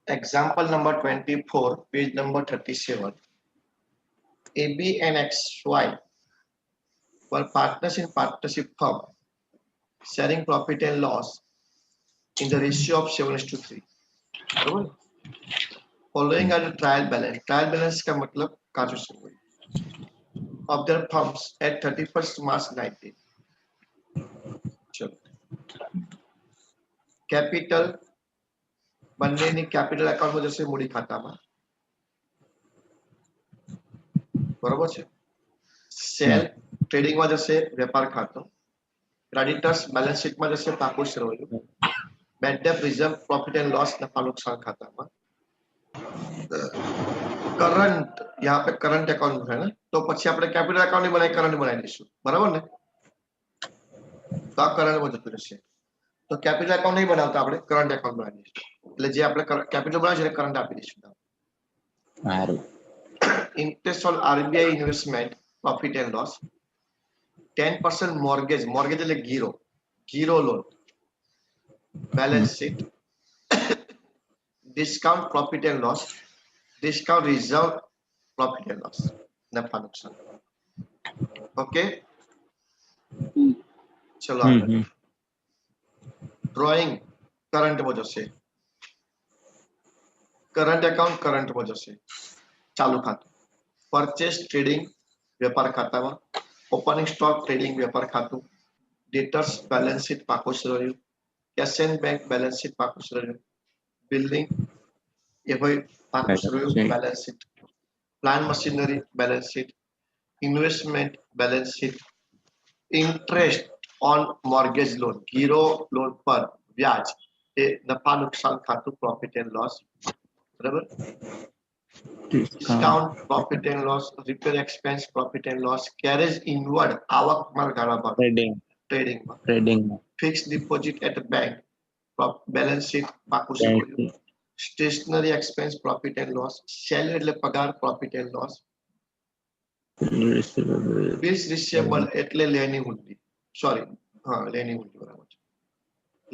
Example number 24, page number 37. AB and XY were partners in partnership firm, sharing profit and loss in the ratio of 7:3. बरोबर? Following are the trial balance. Trial balance का मतलब काजू से of their firms at 31st March 19. चलो. Capital બંનેની capital account માં જશે મૂડી ખાતામાં. બરોબર છે? Sell trading માં જશે વેપાર ખાતું. Creditors balance sheet માં જશે પાકું સરવૈયું. Bad debt reserve profit and loss નફા નુકસાન ખાતામાં. કરંટ यहाँ पे करंट अकाउंट है ना तो પછી આપણે कैपिटल अकाउंट नहीं बनाई करंट बनाई दीશું बराबर ने તો આ કરંટ માં જતું રહેશે તો कैपिटल अकाउंट नहीं बनावता આપણે करंट अकाउंट બનાવી દઈશું એટલે જે આપણે कैपिटल બનાવ્યું છે કરંટ આપી દઈશું સારું interest on RBI investment profit and loss 10% mortgage એટલે giro loan balance sheet discount profit and loss discount reserve profit and loss नफा नुकसान ओके चलो ड्राइंग करंट में जશે करंट अकाउंट करंट में जશે चालू खाતું परचेस ट्रेडिंग व्यापार खाताમાં ओपनिंग स्टॉक ट्रेडिंग व्यापार खाતું debtors balance sheet પાકું સરવૈયું cash and bank balance sheet પાકું સરવૈયું बिल्डिंग ये भाई પાકું સરવૈયું balance sheet plant machinery balance sheet investment balance sheet interest on mortgage loan गिरो लोन पर ब्याज એ નફા નુકસાન ખાતું प्रॉफिट एंड लॉस बराबर discount profit and loss repair expense profit and loss carriage inward आवक माल गाळा भाग trading fixed deposit at bank balance sheet પાકું સરવૈયું stationery expense profit and loss salary એટલે પગાર profit and loss bills receivable એટલે લેની હુંડી सॉरी हां લેની હુંડી બરાબર છે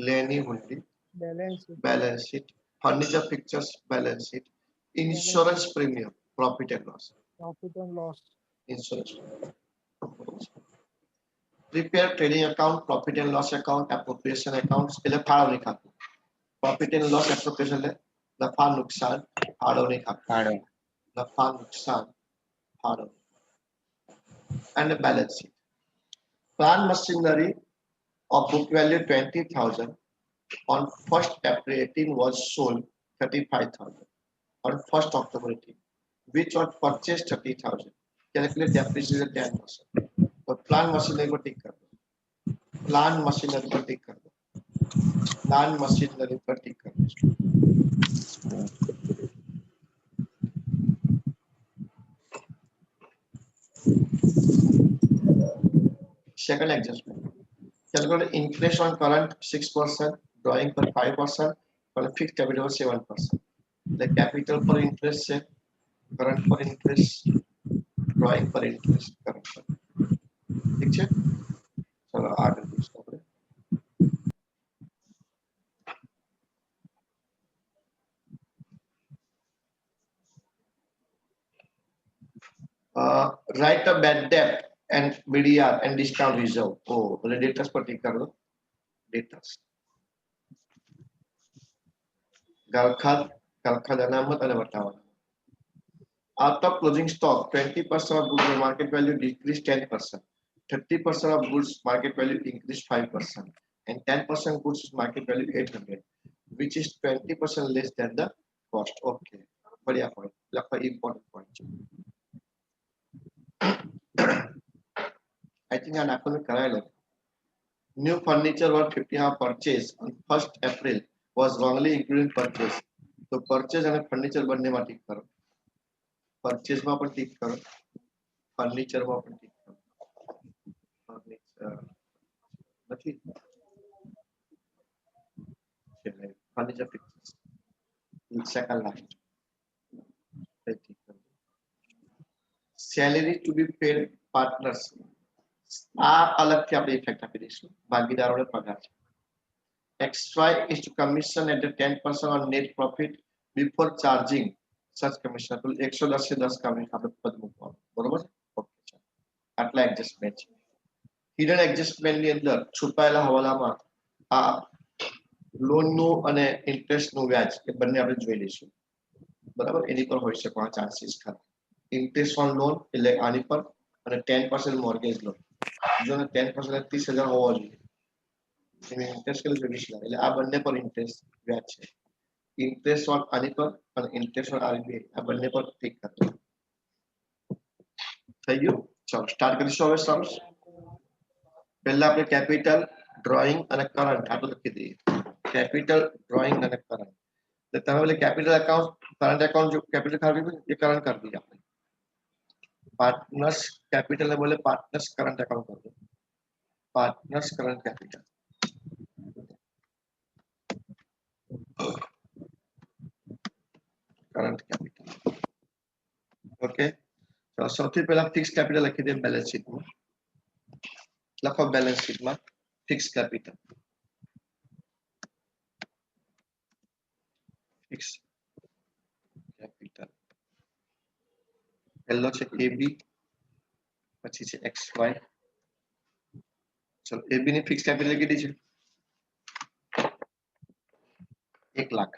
લેની હુંડી balance sheet furniture fixtures balance sheet insurance premium profit and loss insurance prepaid trading account profit and loss account appropriation accounts એટલે ફાળવણી ખાતું प्रॉफिट एंड लॉस एप्रोप्रिएशन એટલે નફા નુકસાન ફાળવણી ખાતું નફા નુકસાન ફાળવણી and a balance sheet. Plant machinery of book value 20,000 on 1st April 18 was sold 35,000 on 1st October 18, which was purchased 30,000. Calculate depreciation 10%. तो plant machinery को टिक कर दो. Plant machinery पर टिक कर दो. Plant machinery पर टिक कर दो. Second adjustment. Calculate interest on current 6%, drawing per 5%, for fixed capital 7%. The capital per interest से current per interest, drawing per interest, current per. ठीक है? चलो आगे दूसरा पढ़े. Write a bad debt and BDR and discount reserve. Oh, the debtors पर टिक कर दो. Debtors. गलखाद अनामत અને વટાવટ. Out of closing stock, 20% of goods market value decreased 10%. 30% of goods market value increased 5%. And 10% goods market value 800, which is 20% less than the cost. Okay. बढ़िया point. लखा important point. I think I have कराया New furniture worth 50 have purchased on 1st April was wrongly included in purchase. So purchase and furniture बनने में टिक करो. Purchase में अपन टिक करो. Furniture में अपन टिक करो. Furniture. નથી. Furniture pictures. Second line. Salary to be paid partners. આ અલગથી આપણે ઇફેક્ટ આપી દઈશું ભાગીદારોને પગાર છે XY is to commission at the 10% on net profit before charging such commission તો 110 से 10 કામની આપણે પદ મૂકવાનું બરોબર ઓકે આટલા એડજસ્ટમેન્ટ છે હિડન એડજસ્ટમેન્ટ ની અંદર છુપાયેલા હવાલામાં આ લોન નું અને ઇન્ટરેસ્ટ નું વ્યાજ એ બંને આપણે જોઈ લઈશું બરાબર એની પર હોઈ શકવાના ચાન્સીસ ખરા ઇન્ટરેસ્ટ ઓન લોન એટલે આની પર અને 10% મોર્ગેજ લોન જો 10% 30,000 હોવો જોઈએ એની ઇન્ટરેસ્ટ કેટલું છે 20 લાખ એટલે આ બંને પર ઇન્ટરેસ્ટ વ્યાજ છે ઇન્ટરેસ્ટ ઓન આની પર અને ઇન્ટરેસ્ટ ઓન આની આ બંને પર ઠીક કરતો થઈ ગયું ચાલો સ્ટાર્ટ કરીશું હવે સમ્સ પહેલા આપણે કેપિટલ ડ્રોઈંગ અને કરંટ આટલું લખી દઈએ કેપિટલ ડ્રોઈંગ અને કરંટ तो તમે બોલે કેપિટલ એકાઉન્ટ કરંટ એકાઉન્ટ जो कैपिटल कर दी ये करंट कर दिया आपने पार्टनर्स कैपिटल ने बोले पार्टनर्स करंट अकाउंट कर दो partners current capital current capital okay तो સૌથી પહેલા ફિક્સ કેપિટલ લખી દે બેલેન્સ શીટ માં લખો બેલેન્સ શીટ માં ફિક્સ કેપિટલ ફિક્સ કેપિટલ પહેલો છે AB પછી છે XY ચલો AB ની ફિક્સ કેપિટલ કેટલી છે 1 લાખ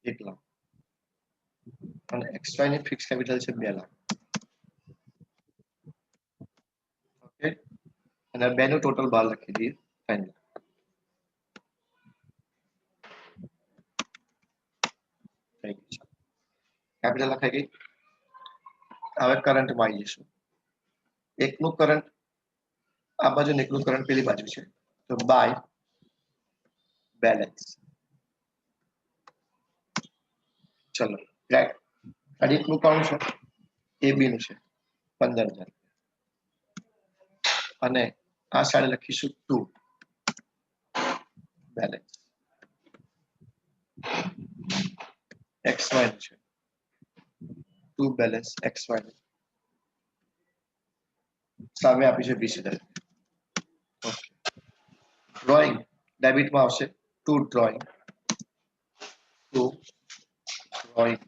1 લાખ અને XY ની ફિક્સ કેપિટલ છે 2 લાખ ઓકે અને બેનું ટોટલ બહાર લખી દઈએ 3 લાખ कैपिटल लखाई गई હવે કરંટ માં આવી જશું એકનું કરંટ આ બાજુ ને એકનું કરંટ પેલી બાજુ છે તો બાય બેલેન્સ ચલો ક્રેડિટ નું કોણ છે AB નું છે 15,000 અને આ સાઈડ લખીશું 2 બેલેન્સ XY નું છે 2 બેલેન્સ XY નું સામે આપી છે 20,000 ઓકે ડ્રોઈંગ ડેબિટ માં આવશે 2 ડ્રોઈંગ 2 ડ્રોઈંગ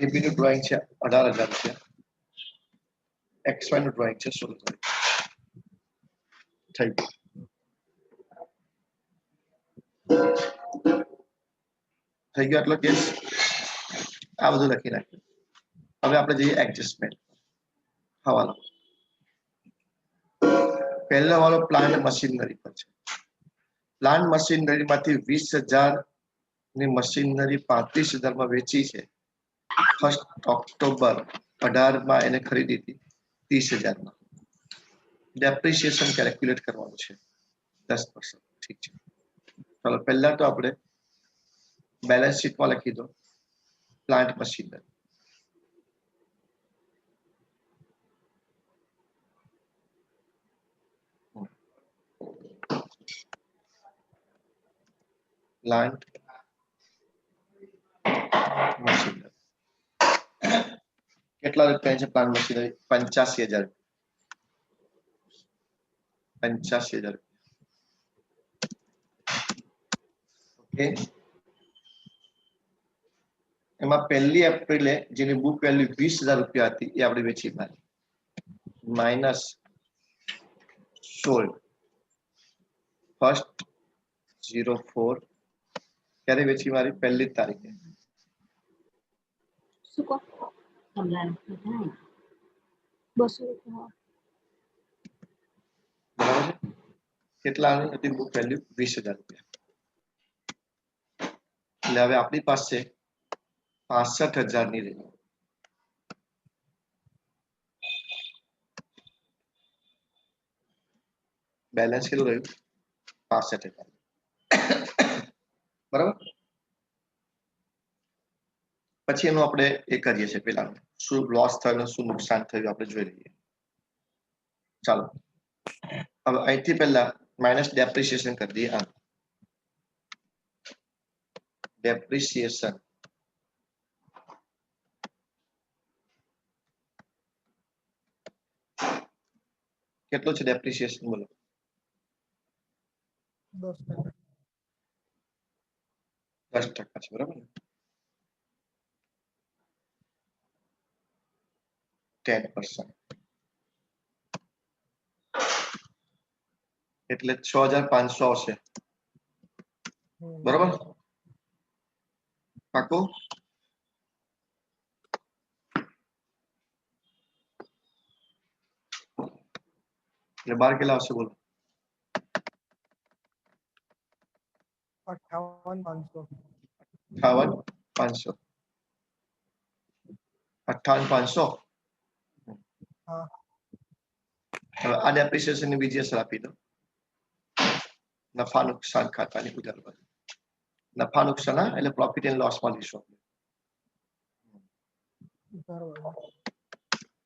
AB નું ડ્રોઈંગ છે 18,000 રૂપિયા XY નું ડ્રોઈંગ છે 16,000 થઈ ગયું થઈ ગયો આટલો કેસ આ બધું લખી નાખ્યું હવે આપણે જઈએ એડજસ્ટમેન્ટ હવાલો પહેલો હવાલો પ્લાન્ટ મશીનરી પર છે પ્લાન્ટ મશીનરી માંથી 20,000 ની મશીનરી 35,000 માં વેચી છે 1 ઓક્ટોબર 18 માં એને ખરીદી હતી 30,000 માં डेप्रिसिएशन कैलकुलेट करवानुं छे 10% ठीक है चलो पहला तो આપણે બેલેન્સ શીટ માં લખી દો પ્લાન્ટ મશીનરી પ્લાન્ટ મશીનરી કેટલા રૂપિયા છે પ્લાન્ટ મશીનરી 85,000 85,000 ओके એમાં પહેલી એપ્રિલે જેની બુક વેલ્યુ 20,000 રૂપિયા હતી એ આપણે વેચી મારી માઈનસ સોલ્ડ ફર્સ્ટ 04 ક્યારે વેચી મારી પહેલી તારીખે સુકો તમને 200 રૂપિયા બરાબર છે કેટલાની હતી બુક વેલ્યુ 20,000 રૂપિયા એટલે હવે આપણી પાસે 65,000 ની રહી બેલેન્સ કેટલું રહ્યું 65,000 બરાબર પછી એનું આપણે એ કરીએ છીએ પેલા શું લોસ થયો શું નુકસાન થયું આપણે જોઈ લઈએ ચાલો હવે અહીંથી પહેલા માઈનસ ડેપ્રિસિએશન કરી દઈએ આ डेप्रिसिएशन કેટલું છે ડેપ્રિસિએશન બોલો? 10%. 10% છે, બરાબર ને? 10%. એટલે 6500 આવશે, બરાબર? પાકું? એટલે 12 કેટલા આવશે બોલો? 58,500. 58,500. 58,500. હા. હવે આ ડેપ્રિસિએશન ની બીજી અસર આપી દો. નફા નુકસાન ખાતાની ઉધાર બાજુ. નફા નુકસાન એટલે પ્રોફિટ એન્ડ લોસ માં લઈશું.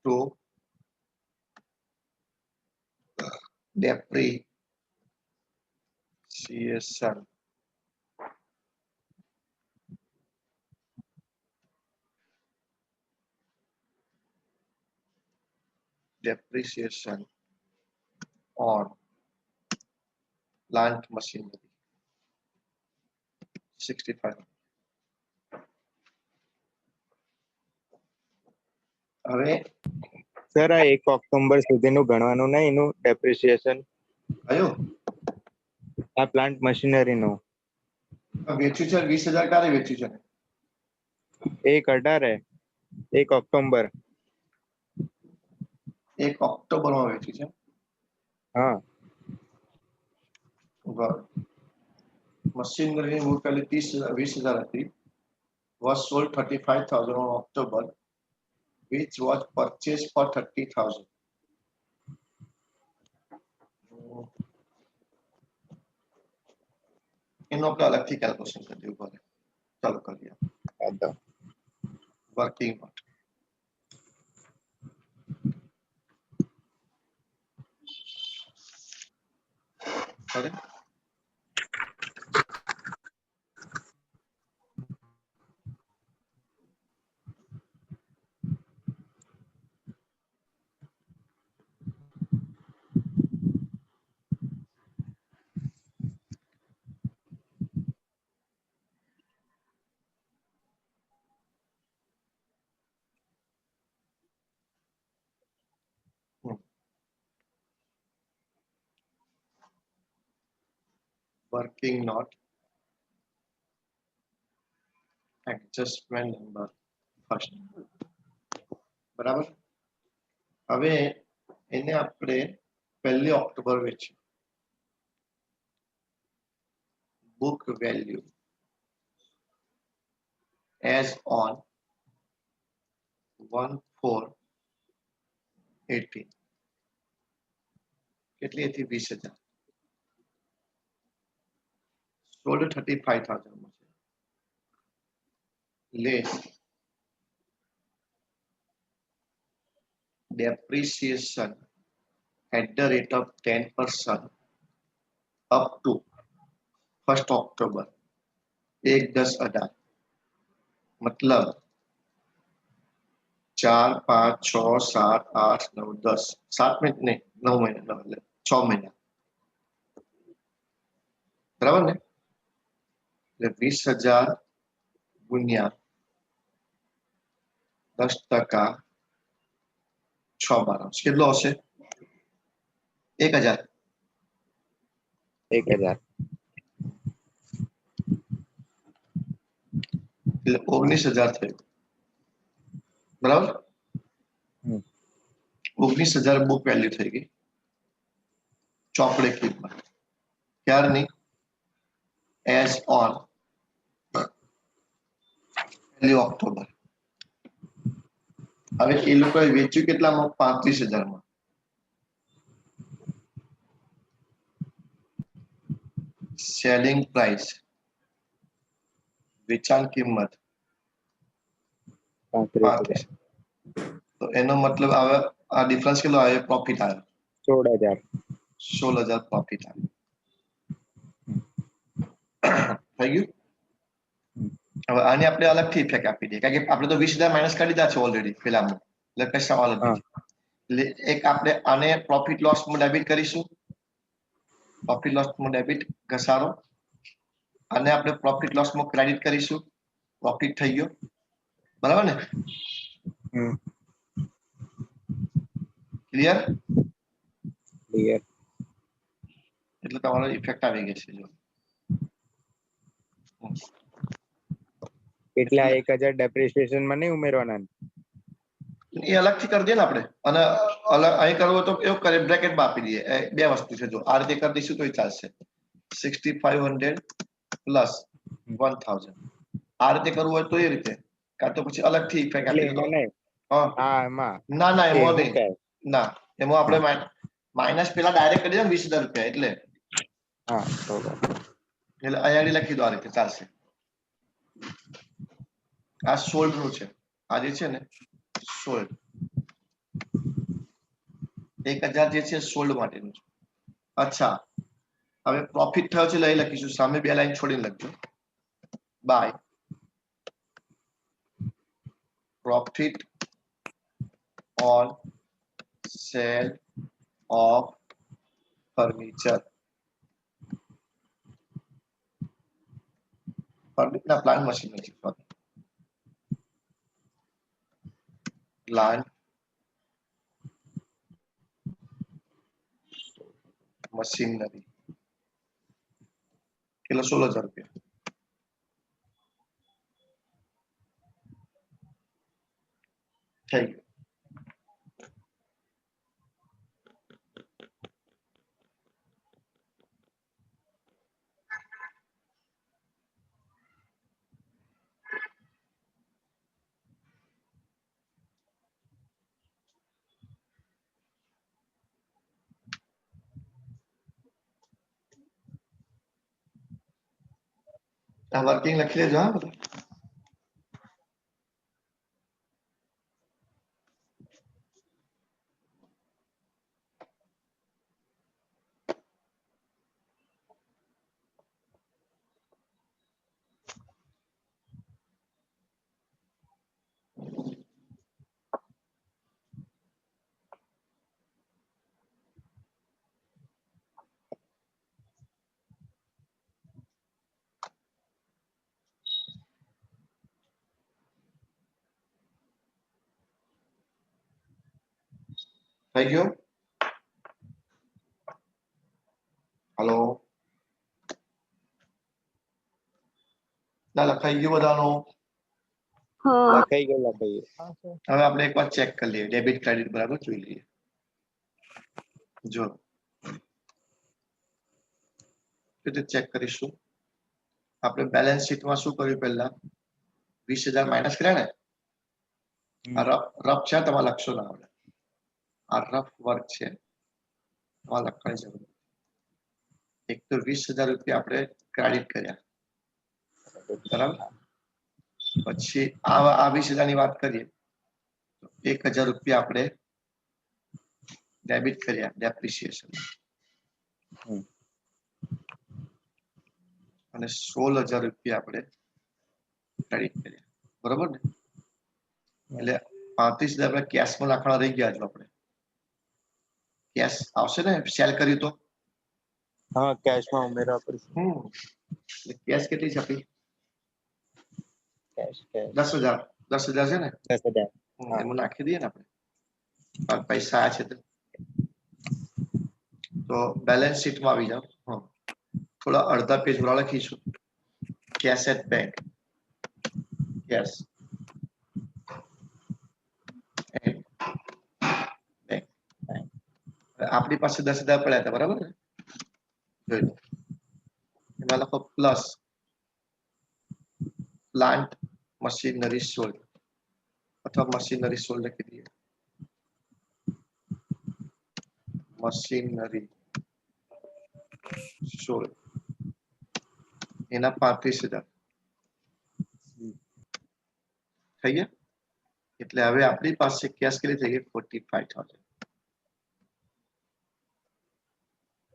તો depreciation on plant machinery 65. હવે સર આ 1 ઓક્ટોબર સુધીનું ગણવાનું નહીં એનું ડેપ્રિસિએશન કયો આ પ્લાન્ટ મશીનરીનું વેચ્યું છે? 20,000 ક્યારે વેચ્યું છે? 1/18 1 ઓક્ટોબર. 1 ઓક્ટોબર માં વેચ્યું છે. હા. મશીનરી મૂળ પહેલી 20,000 હતી. was sold 35,000 on October, which was purchased for 30,000. એનો આપણે અલગથી કેલ્ક્યુલેશન કરી દેવું પડે. ચાલો કરીએ. Working note. કરે working note adjustment number first. બરાબર. હવે એને આપણે 1 October વેચ્યું. book value as on 1/4/18. કેટલી હતી? 20,000. sold 35,000 માં છે. less depreciation at the rate of 10% up to 1st October 1/10/18. मतलब 4, 5, 6, 7, 8, 9, 10. 7 મહિના નહીં, 9 મહિના, એટલે 6 મહિના, બરાબર ને? એટલે 20,000 ગુણ્યા 10% 6/12 કેટલો હશે? 1,000. 1,000. એટલે 19,000 થયું, બરાબર? 19,000 બુક વેલ્યુ થઈ ગઈ. ચોપડે કિંમત ક્યારની? As on 1 October. હવે એ લોકોએ વેચ્યું કેટલામાં? 35,000 માં. સેલિંગ પ્રાઇસ વેચાણ કિંમત 35. તો એનો મતલબ હવે આ ડિફરન્સ કેટલો આવે? પ્રોફિટ આવે 16,000. 16,000 પ્રોફિટ આવે. થઈ ગયું? હવે આને આપણે અલગથી ઇફેક્ટ આપી દઈએ, કારણ કે આપણે તો 20,000 માઇનસ કરી દીધા છે ઓલરેડી પેલામાં, એટલે કઈ સવાલ જ નથી. એક આપણે આને પ્રોફિટ લોસ માં ડેબિટ કરીશું, પ્રોફિટ લોસ માં ડેબિટ ઘસારો, અને આપણે પ્રોફિટ લોસ માં ક્રેડિટ કરીશું, પ્રોફિટ થઈ ગયો, બરાબર ને? ક્લિયર? ક્લિયર. એટલે તમારો ઇફેક્ટ આવી ગઈ છે જો. એટલા 1000 ડેપ્રિસિએશન માં નહીં ઉમેરવાના ને? એ અલગથી કરી દઈએ ને આપણે, અને અલગ અહીં કરવું હોય તો એવું કરે બ્રેકેટમાં આપી દઈએ. બે વસ્તુ છે જો, આ રીતે કરી દઈશું તો ચાલશે. 6500 પ્લસ 1000 આ રીતે કરવું હોય તો એ રીતે, કાં તો પછી અલગથી ઇફેક્ટ એટલે આપી દો. એમાં નહીં. હા હા એમાં ના ના એમાં એવું નહીં, કહે. ના એમાં આપણે માઇનસ પેલા ડાયરેક્ટ કરી દે 20000 રૂપિયા એટલે હા બરોબર. એટલે અહીંયા લખી દો આ રીતે ચાલશે. આ સોલ્ડ નું છે, આ જે છે ને સોલ્ડ 1000 જે છે સોલ્ડ માટેનું છે. અચ્છા, હવે પ્રોફિટ થયો છે લઈ લખીશું, સામે બે લાઈન છોડીને લખજો. By profit on sale of furniture. ફર્નિચરના પ્લાન્ટ મશીનરી, પ્લાન્ટ મશીનરી કેટલો 16000 રૂપિયા. થઈ ગયું. આ વર્કિંગ લખી લેજો હા બધું. થઈ ગયું? હલો, ના લખાઈ ગયું બધાનું? લખાઈ ગયું. हाँ सर. હવે આપણે એકવાર ચેક કરી લઈએ, ડેબિટ ક્રેડિટ બરાબર જોઈ લઈએ. જો રીતે ચેક કરીશું, આપણે બેલેન્સ શીટમાં શું કર્યું પહેલા 20000 માઇનસ કર્યા ને. આ રફ છે, તમારે લખશો ના આવડે. આ રફ વર્ક છે, તમારે લખવાની જરૂર નથી. એક તો 20000 રૂપિયા આપણે ક્રેડિટ કર્યા, બરાબર. પછી આ 20000 ની વાત કરીએ તો 1000 રૂપિયા આપણે ડેબિટ કર્યા, ડેપ્રિસિએશન, અને 16000 રૂપિયા આપણે ક્રેડિટ કર્યા, બરોબર ને? એટલે 35000 આપણે કેશમાં નાખવાના રહી ગયા. જો આપણે કેશ આવશે ને સેલ કર્યું તો, હા કેશમાં ઉમેરવા પડશે. એટલે કેશ કેટલી છે આપણી? કેશ 10000 છે ને, 10000. એમાં નાખી દઈએ ને આપણે. પૈસા આ છે તો બેલેન્સ શીટમાં આવી જાવ. થોડા અડધા પેજ વાળા લખીશું, કેશ એટ બેંક, કેશ આપણી પાસે 10000 પડ્યા હતા, બરાબર ને? જોઈ લો, એમાં લખો પ્લસ પ્લાન્ટ મશીનરી સોલ્ડ, અથવા મશીનરી સોલ્ડ લખી દઈએ. મશીનરી સોલ્ડ એના 35000 થઈ ગયા. એટલે હવે આપણી પાસે કેશ કેટલી થઈ ગઈ? 45000.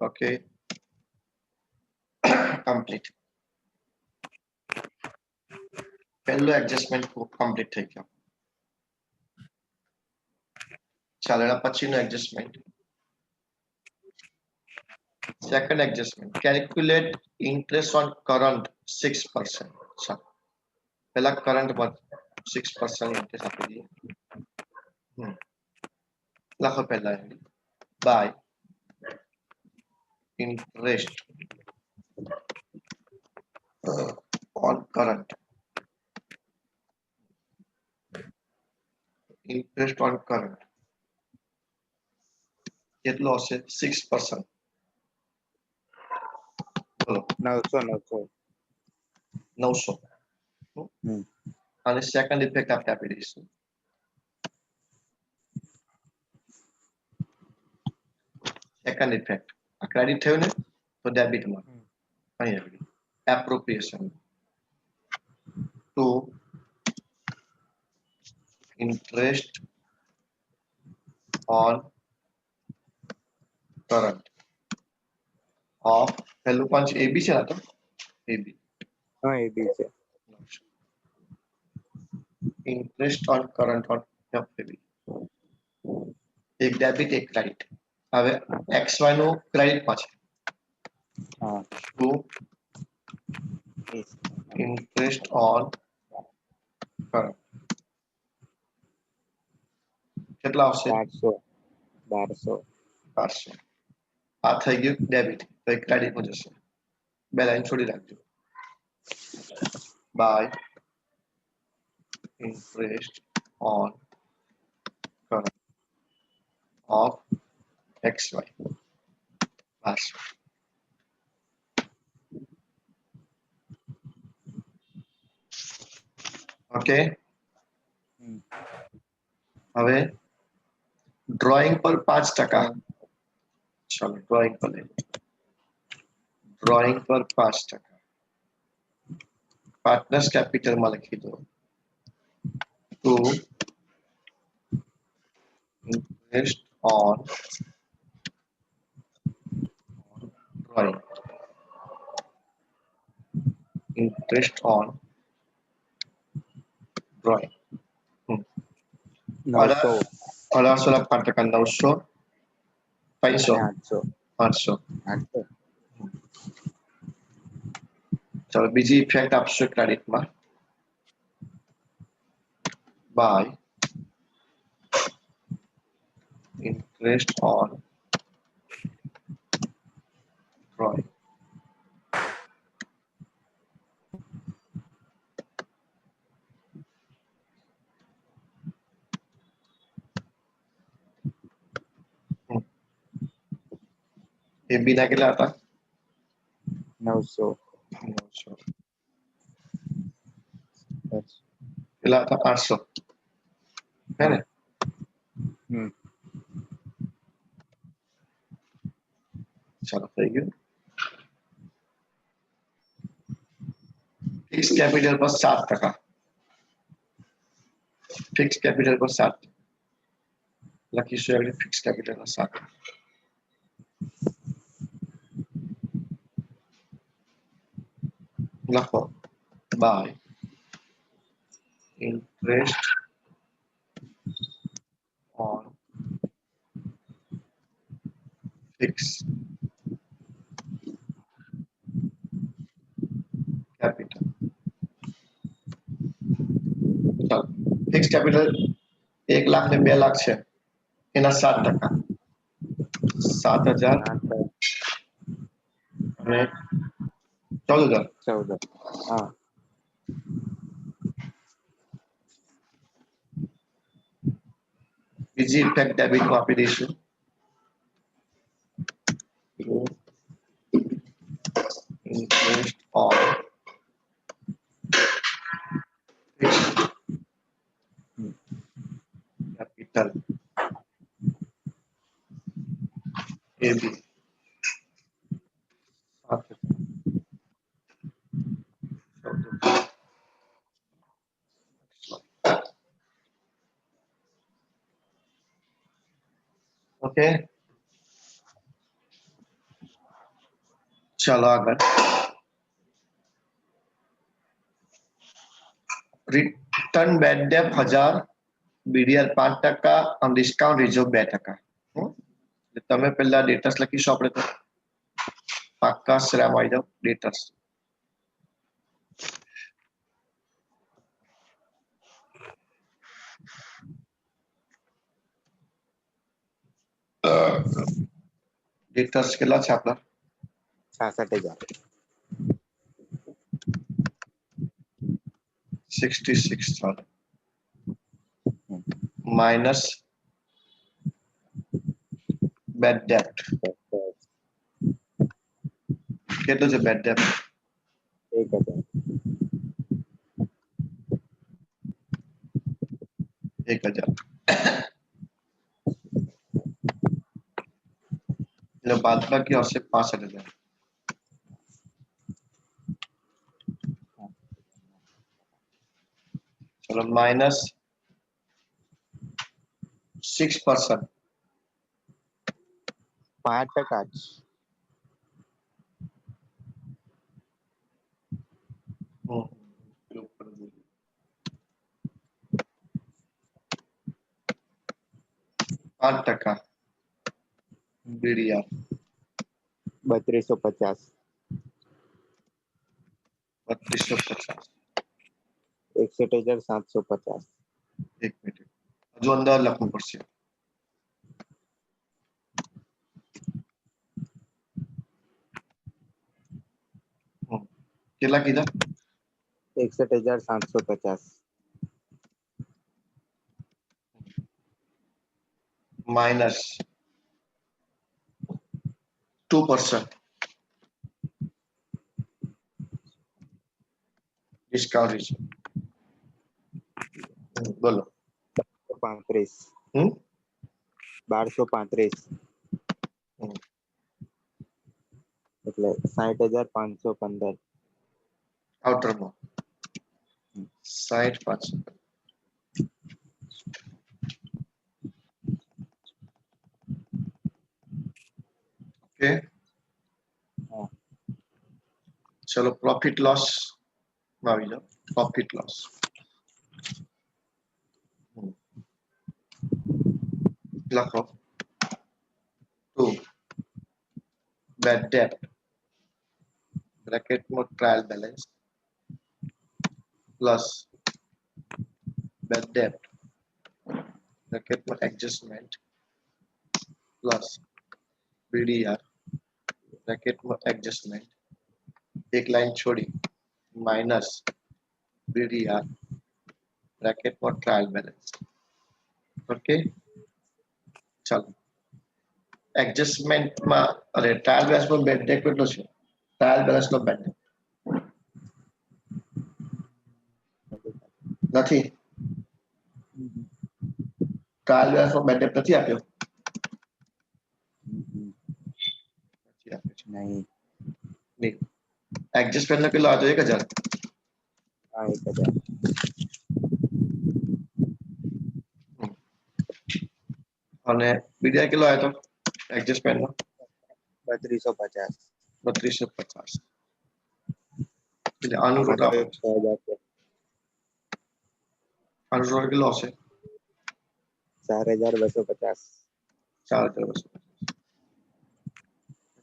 Okay, complete. પહેલો એડજસ્ટમેન્ટ કમ્પ્લીટ થઈ ગયો. ચાલો એના પછીનું adjustment. Second adjustment, calculate interest on current 6%. ચાલો પહેલા કરંટ પર 6% ઇન્ટરેસ્ટ આપી દઈએ. લખો પહેલા by interest on current. Interest on current કેટલો હશે? 6%. બોલો 900. 900. અને સેકન્ડ ઇફેક્ટ આપણે આપી દઈશું. સેકન્ડ ઇફેક્ટ આ ક્રેડિટ થયું ને તો ડેબિટમાં અહીં આવી appropriation to interest on current of પહેલું પણ છે એબી છે ને, તો એબી હા એ બી છે. Interest on current on FB. એક ડેબિટ એક ક્રેડિટ. હવે XY નું ક્રેડિટમાં છે. હા ટુ ઇન્ટરેસ્ટ ઓન કરંટ કેટલા આવશે? 1200. આ થઈ ગયું ડેબિટ, તો એક ક્રેડિટમાં જશે. બે લાઈન છોડી રાખજો. By interest on current of XY. Okay. હવે ડ્રોઈંગ પર 5%. ચાલો ડ્રોઈંગ પર લઈએ. ડ્રોઈંગ પર 5%. પાર્ટનર્સ કેપિટલમાં લખી દો to interest on drawing. Interest on drawing 900 1800 ના 5%, 900, 500, 800. 800. ચાલો બીજી ઇફેક્ટ આપશો ક્રેડિટમાં બાય ઇન્ટરેસ્ટ ઓન ડ્રોઈંગ. એ બી ના કેટલા હતા? 900. 900. કેટલા હતા? 800 હે ને? ચાલો થઈ ગયું. ફિક્સ કેપિટલ પર 7%. ફિક્સ કેપિટલ પર 7 લખીશું. એટલે ફિક્સ કેપિટલ પર 7 લખો by interest on fixed capital. ચાલો ફિક્સ કેપિટલ 1 લાખ ને 2 લાખ છે, એના 7%, 7000 અને 14000. હા બીજી ઇફેક્ટ ડેબિટમાં આપી દઈશું. Interest on capital A B 7,000. Okay ચાલો આગળ. રિટર્ન બેડ ડેપ 1000 BDR 5% અને ડિસ્કાઉન્ટ રિઝર્વ 2%. એટલે તમે પહેલા ડેટર્સ લખીશું આપણે તો પાક્કા શ્રામ આવી જાવ ડેટર્સ. ડેટર્સ કેટલા છે આપણા? 66,000. 66,000 માઇનસ બેડ ડેપ્ટ. કેટલું છે બેડ ડેપ્ટ? 1,000. 1,000. એટલે બાદબાકી હશે 65,000. ચલો માઇનસ 6%. 5% જ. હમ. 5% BDR 3,250. 3,250. 61,750. એક મિનિટ હજુ અંદર લખવું પડશે. કેટલા કીધા? 61,750. માઇનસ 2% ડિસ્કાઉન્ટ છે. બોલો. 1235. હમ 1235. એટલે 60,515. આઉટરમાં 60,500. ઓકે ચલો પ્રોફિટ લોસ આવી જાઓ. પ્રોફિટ લોસ લખો. 2 બેડ ડેપ્ટ બ્રેકેટમાં ટ્રાયલ બેલેન્સ પ્લસ બેડ ડેપ્ટ બ્રેકેટમાં એડજસ્ટમેન્ટ પ્લસ BDR બ્રેકેટમાં એડજસ્ટમેન્ટ એક લાઈન છોડી માઇનસ BDR બ્રેકેટમાં ટ્રાયલ બેલેન્સ. ઓકે ચાલો એડજસ્ટમેન્ટમાં અરે ટ્રાયલ બેલેન્સમાં બેડ ડેપ્ટ કેટલો છે? ટ્રાયલ બેલેન્સનો બેડ ડેપ્ટ નથી. ટ્રાયલ બેલેન્સનો બેડ ડેપ્ટ નથી આપ્યો. નથી આપ્યો છે. નહીં. નહીં એડજસ્ટમેન્ટનો કેટલો હતો? 1,000. હા 1,000. અને BDR કેટલો આવ્યો હતો એડજસ્ટમેન્ટનો? 3,250. 3,250. એટલે આનું આમાં ટોટલ તો 6,000 છે. આનું ટોટલ કેટલો હશે? 4,250. 4,250.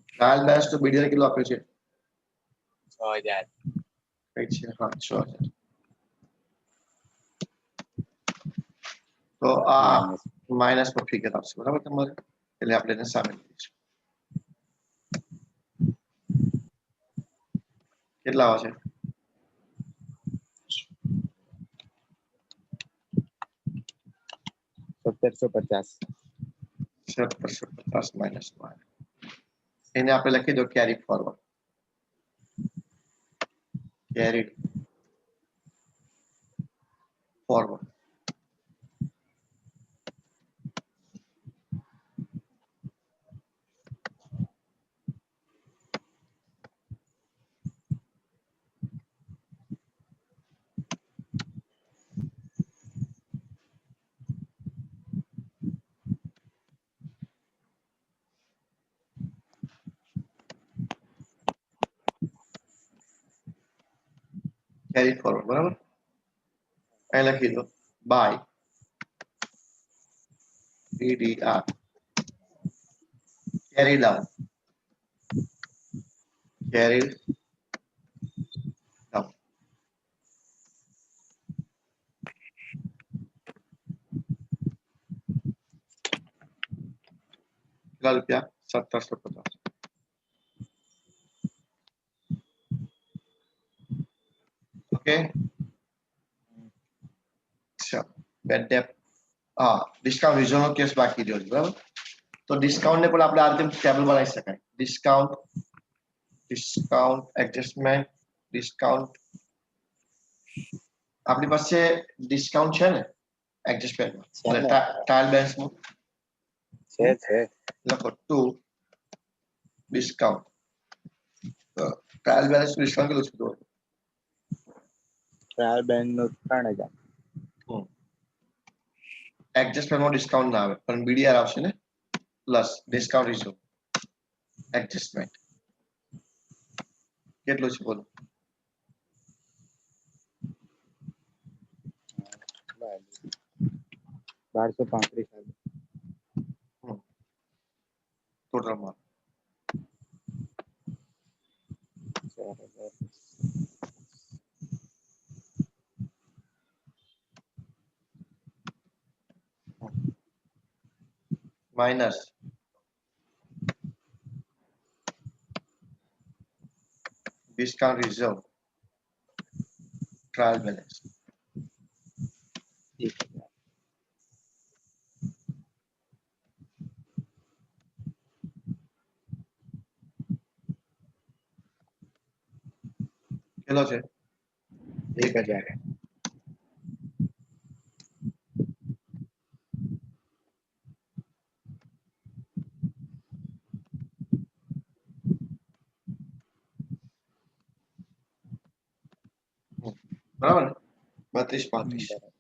ટ્રાયલ બેલેન્સ તો BDR કેટલો આપ્યો છે? 6,000. કઈ છે? હા 6,000. તો આ માઇનસ પર ફિગર આવશે બરાબર તમારે. એટલે આપણે એને સામે લઈશું. કેટલા આવશે? 1,750. 1,750 માઇનસ એને આપણે લખી દો carry forward. Carry forward carry forward બરાબર. અહીં લખી દો by CDR carry down carried down કેટલા રૂપિયા 1750 ઓકે ચલો બેડ ડેપ ડિસ્કાઉન્ટ રિઝર્વનો કેસ બાકી રહ્યો છે બરાબર તો ડિસ્કાઉન્ટ ને પણ આપણે આ રીતે ટેબલ બનાવી શકાય ડિસ્કાઉન્ટ એડજસ્ટમેન્ટ ડિસ્કાઉન્ટ આપણી પાસે ડિસ્કાઉન્ટ છે ને એડજસ્ટમેન્ટમાં અને ટ્રાયલ બેલેન્સમાં છે લખો 2 ડિસ્કાઉન્ટ ટ્રાયલ બેલેન્સ ડિસ્કાઉન્ટ કેટલું છે ટ્રાયલ બેન નું 3000 એડજસ્ટમેન્ટમાં ડિસ્કાઉન્ટ ના આવે પણ બીડીઆર આવશે ને પ્લસ ડિસ્કાઉન્ટ રિઝર્વ એડજસ્ટમેન્ટ કેટલું છે બોલો 1235 ટોટલમાં 4000 minus discount reserve trial balance 1000 કેટલો છે 1000 બરાબર ને 32 35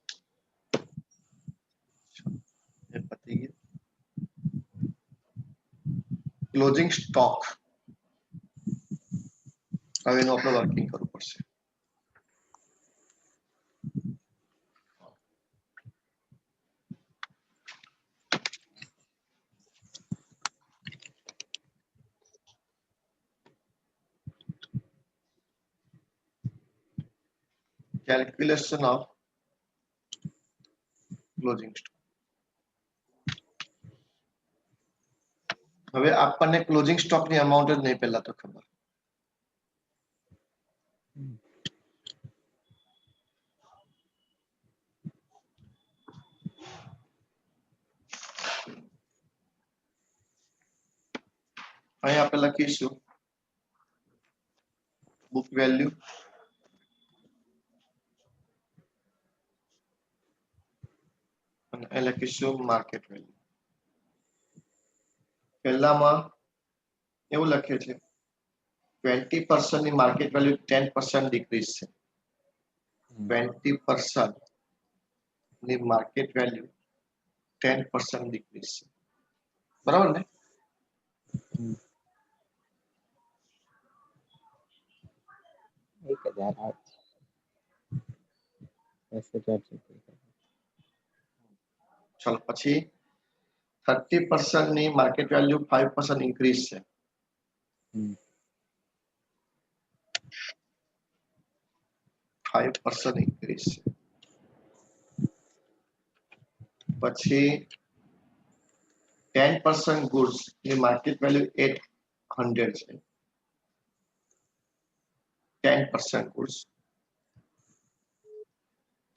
એ પતી ગયું ક્લોઝિંગ સ્ટોક હવે એનું આપણે વર્કિંગ કરવું પડશે calculation of closing stock હવે આપણને ક્લોઝિંગ સ્ટોક ની અમાઉન્ટ જ નહીં પહેલા તો ખબર અહીં આપણે લખીશું book value અને અહીં લખીશું માર્કેટ વેલ્યુ પહેલામાં એવું લખ્યું છે 20% ની માર્કેટ વેલ્યુ 10% ડિક્રીઝ છે 20% ની માર્કેટ વેલ્યુ 10% ડિક્રીઝ છે બરાબર ને ચલો પછી 30% ની માર્કેટ વેલ્યુ 5% ઇન્ક્રીઝ છે ઇન્ક્રીઝ છે પછી 10% ગુડ્સ ની માર્કેટ વેલ્યુ 800 છે 10% ગુડ્સ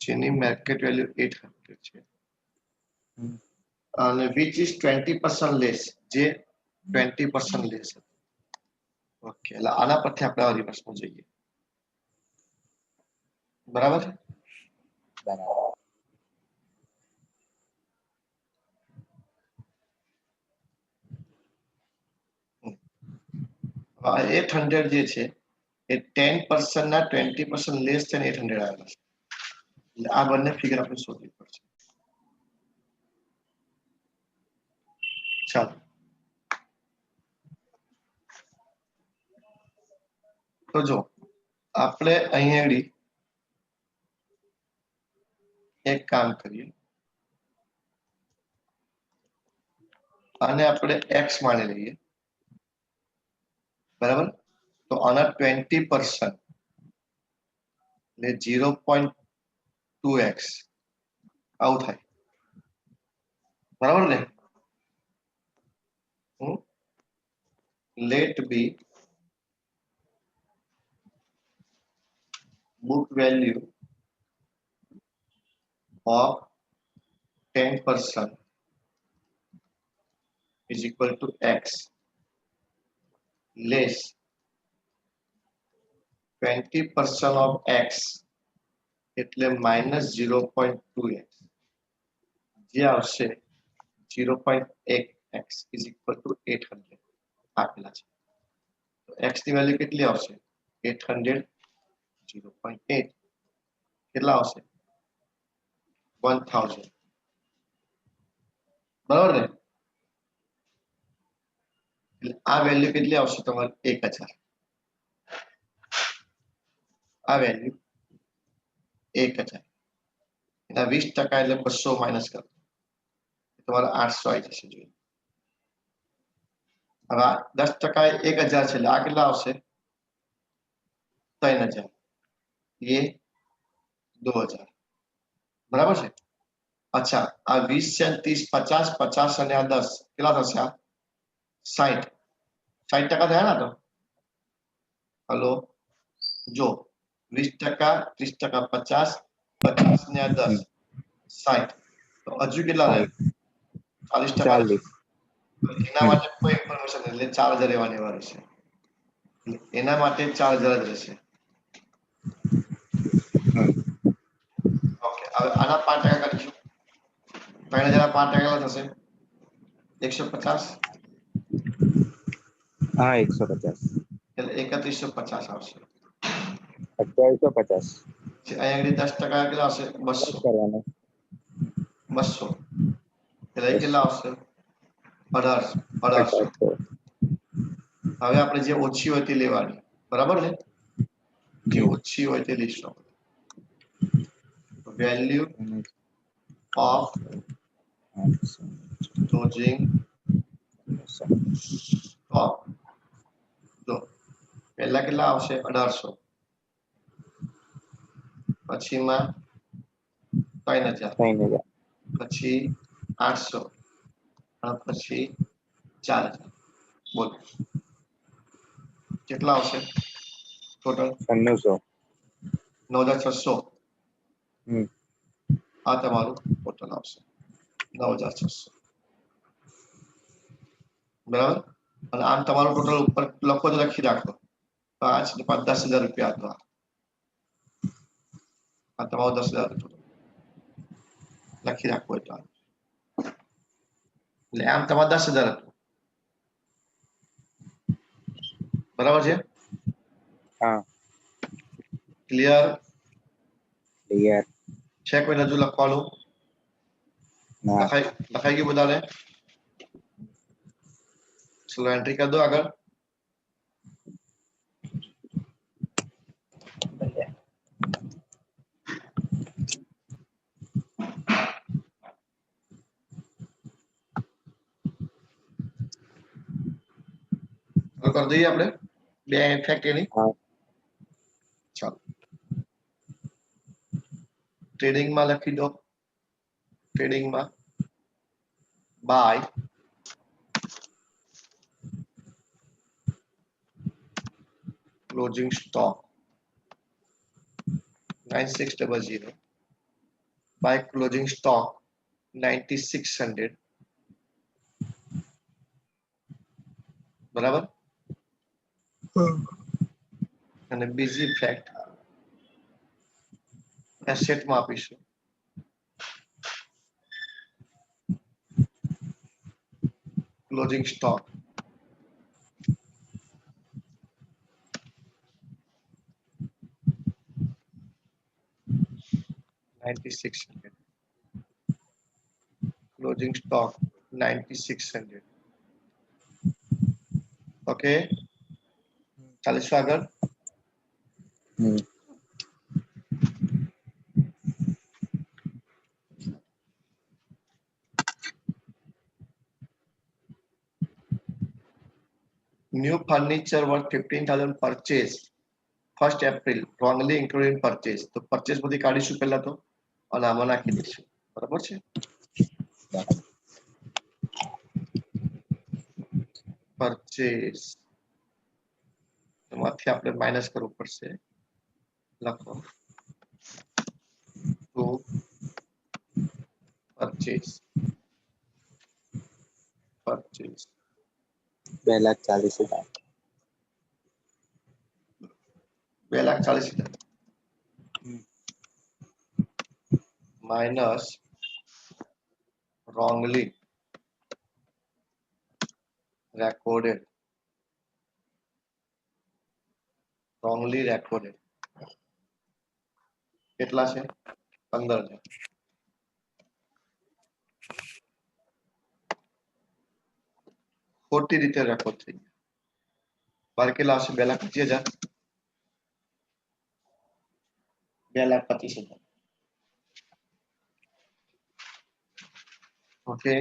જેની માર્કેટ વેલ્યુ 800 છે અને which is 20% લેસ જે 20% લેસ ઓકે એટલે આના પરથી આપણે આ રિવર્સમાં જઈએ બરાબર બરાબર 800 જે છે એ 10% ના 20% લેસ છે 800 આવેલા છે એટલે આ બંને ફિગર આપણે શોધવી પડશે ચાલો તો જો આપણે અહીંયા એક કામ કરીએ આને આપણે x માની લઈએ, બરાબર? તો આના 20% એટલે 0.2x આવું થાય, બરાબર ને? Let be book value of 10% is equal to x less 20% of x એટલે minus 0.2x જે આવશે 0.8x is equal to 800 આપેલા છે. તો x ની વેલ્યુ કેટલી આવશે? 800 0.8 કેટલા આવશે? 1000, બરાબર ને? એટલે આ વેલ્યુ કેટલી આવશે તમારે? 1000. આ વેલ્યુ 1000 એના 20% એટલે 200 માઇનસ કરો તમારે 800 આવી જશે. જોઈએ હવે 10% 1000 છે એટલે આ કેટલા આવશે? 3000, ये 2000, બરાબર છે? અચ્છા, આ 20 છે 30 50 50 અને આ 10 કેટલા થશે? આ 60 60% થયા ને? તો હલો જો 20% 30% 50 50 ને આ 10 60, તો હજુ કેટલા રહે? 40%. એના માટે કોઈ ઇન્ફોર્મેશન એટલે 4000 રહેવાની વાર છે. એના માટે 4000 જ રહેશે. ઓકે, હવે આના 5% કરીશું. 3000 5% કેટલા થશે? 150. હા 150 એટલે 3150 આવશે. 2850 અહીંયા આગળ 10% કેટલા આવશે? 200 કરવાનો 200 એટલે કેટલા આવશે? 1800. હવે આપણે જે ઓછી હોય તે લેવાની, બરાબર ને? જે ઓછી હોય તે લઈશું. Value of closing stock. જો પહેલા કેટલા આવશે? 1800, પછીમાં 3000, પછી 800 અને પછી 4000. બોલો કેટલા આવશે ટોટલ? 9600. આ તમારું ટોટલ આવશે 9600, બરાબર? અને આમ તમારું ટોટલ ઉપર લખો તો લખી રાખો 5 ને 5 10,000 રૂપિયા હતા. આ તમારું 10,000 લખી રાખો એટલે આમ તમારે 10,000 હતું, બરાબર છે? હા ક્લિયર ક્લિયર છે? કોઈ હજુ લખવાનું? લખાઈ ગયું બધાને? ચલો એન્ટ્રી કરી દો આગળ. કરી દઈએ આપણે બે ઇફેક્ટ એની. ચાલો ટ્રેડિંગમાં લખી દો. ટ્રેડિંગમાં by closing stock 9600 by closing stock 9600, બરાબર? અને બીજી ફેક્ટ એસેટમાં આપીશું closing stock 9600, closing stock 9600. Okay, ચાલીશું આગળ. New furniture worth 15,000 purchase 1st April wrongly including purchase. તો પરચેસ માંથી કાઢીશું પહેલા તો અને આમાં નાખી દઈશું. બરાબર છે. પરચેસ એમાંથી આપણે માઇનસ કરવું પડશે. લખો to purchase 2,40,000 2,40,000 minus wrongly recorded કેટલા છે 15,000. ખોટી રીતે રેકોર્ડ થઈ ગયા. બાર કેટલા આવશે 2,25,000 2,25,000. ઓકે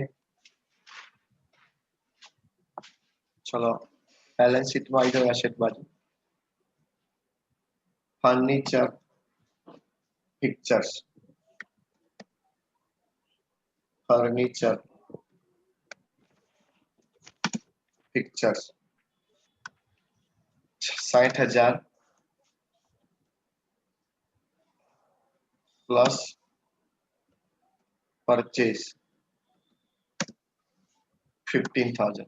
ચલો બેલેન્સ શીટ માં આવી જાવ. એસેટ બાજુ furniture pictures furniture pictures 60,000 plus purchase 15,000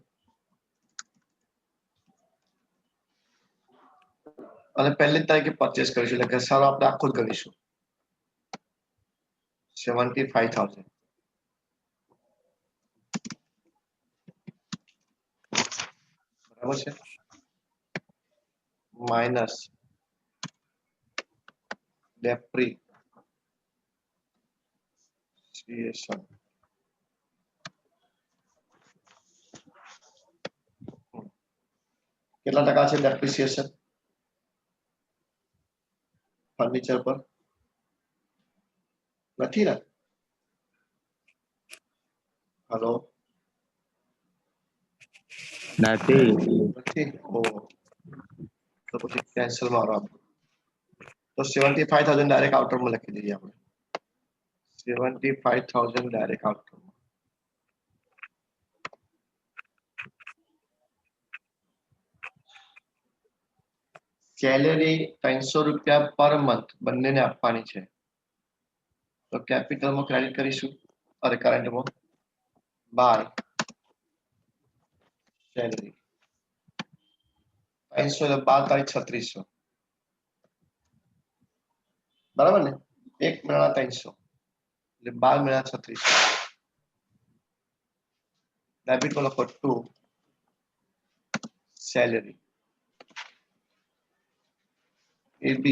અને પહેલી તારીખે પરચેસ કરીશું એટલે ઘસારો આપણે આખો જ ગણીશું 75,000. બરાબર છે. માઇનસ ડેપ્રિસિએશન કેટલા ટકા છે ડેપ્રિસિએશન ફર્નિચર પર નથી ને? હલો નથી. ઓ તો પછી કેન્સલ મારો આપો. તો 75,000 ડાયરેક્ટ આઉટરમાં લખી દઈએ આપણે. 75,000 ડાયરેક્ટ આઉટરમાં. સેલેરી 300 રૂપિયા પર મંથ બંનેને આપવાની છે. તો કેપિટલમાં ક્રેડિટ કરીશું અરે કરંટમાં બાય સેલેરી 300 એટલે 12 તારીખ 3600 બરાબર ને? 1 મહિના 300 એટલે 12 મહિના 3600. ડેબિટમાં લખો to salary AB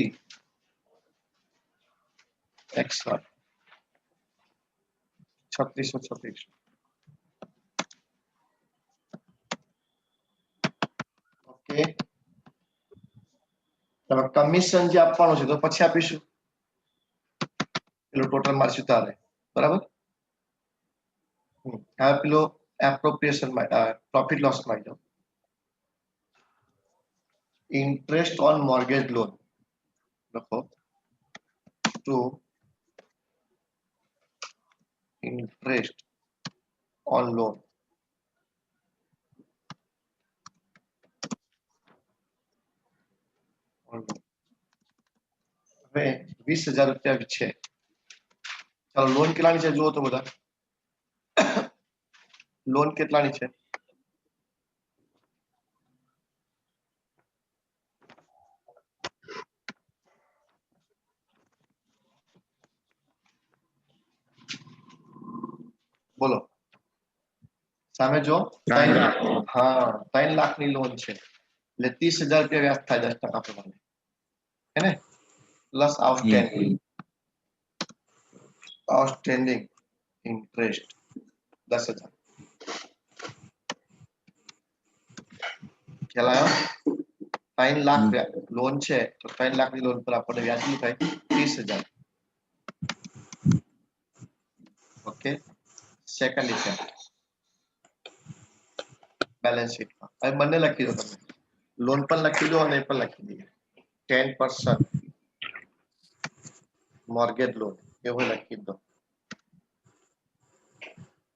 extra 3600. Okay હવે કમિશન જે આપવાનું છે તો પછી આપીશું પેલું ટોટલ મારશું તારે. બરાબર. હવે પેલો એપ્રોપ્રિએશન પ્રોફિટ લોસ માં જાઓ. ઇન્ટરેસ્ટ ઓન મોર્ગેજ લોન લખો ટુ ઇન્ટરેસ્ટ ઓન લોન હવે 20,000 રૂપિયા છે. ચાલો લોન કેટલાની છે જુઓ તો બધા. લોન કેટલાની છે? બોલો સામે જો 3 લાખ. હા 3 લાખની લોન છે એટલે 30,000 રૂપિયા વ્યાજ થાય 10% પ્રમાણે હે ને? Plus outstanding interest 10,000. ખ્યાલ આવ્યો? 3 લાખ લોન છે તો 3 લાખની લોન પર આપણને વ્યાજ કેટલું થાય 30,000. ઓકે સેકન્ડ ઇફેક્ટ બેલેન્સ શીટમાં હવે બંને લખી દો તમે. લોન પણ લખી દો અને એ પણ લખી દઈએ 10% મોર્ગેજ લોન એવું લખી દો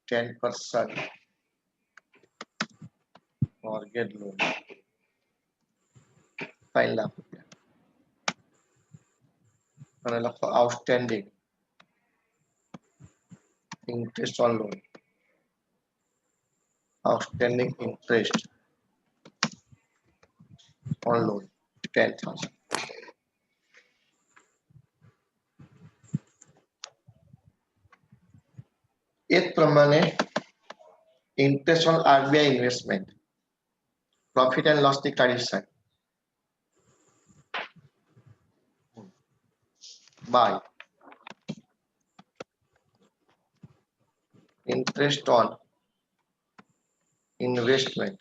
10% મોર્ગેજ લોન 5 લાખ રૂપિયા અને લખો outstanding interest on loan outstanding interest on loan 10,000 એ જ પ્રમાણે interest on RBI investment profit and loss ની કાઢી શકાય by interest on investment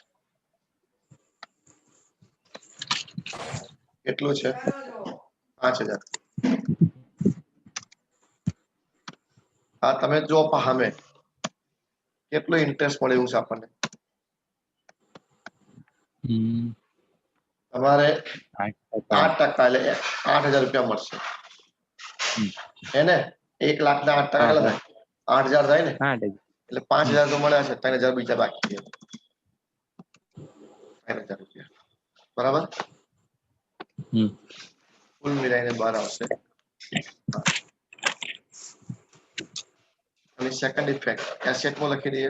કેટલું છે 5,000 હા તમે જો સામે કેટલો ઇન્ટરેસ્ટ મળે એવું છે આપણને તમારે 8% એટલે 8,000 રૂપિયા મળશે હે ને 1 લાખ ના 8 કેટલા થાય 8,000 થાય ને એટલે 5,000 તો મળ્યા છે 3,000 બીજા બાકી છે 3,000 રૂપિયા બરાબર કુલ મિલાઈને બહાર આવશે અને સેકન્ડ ઇફેક્ટ એસેટ માં લખી દઈએ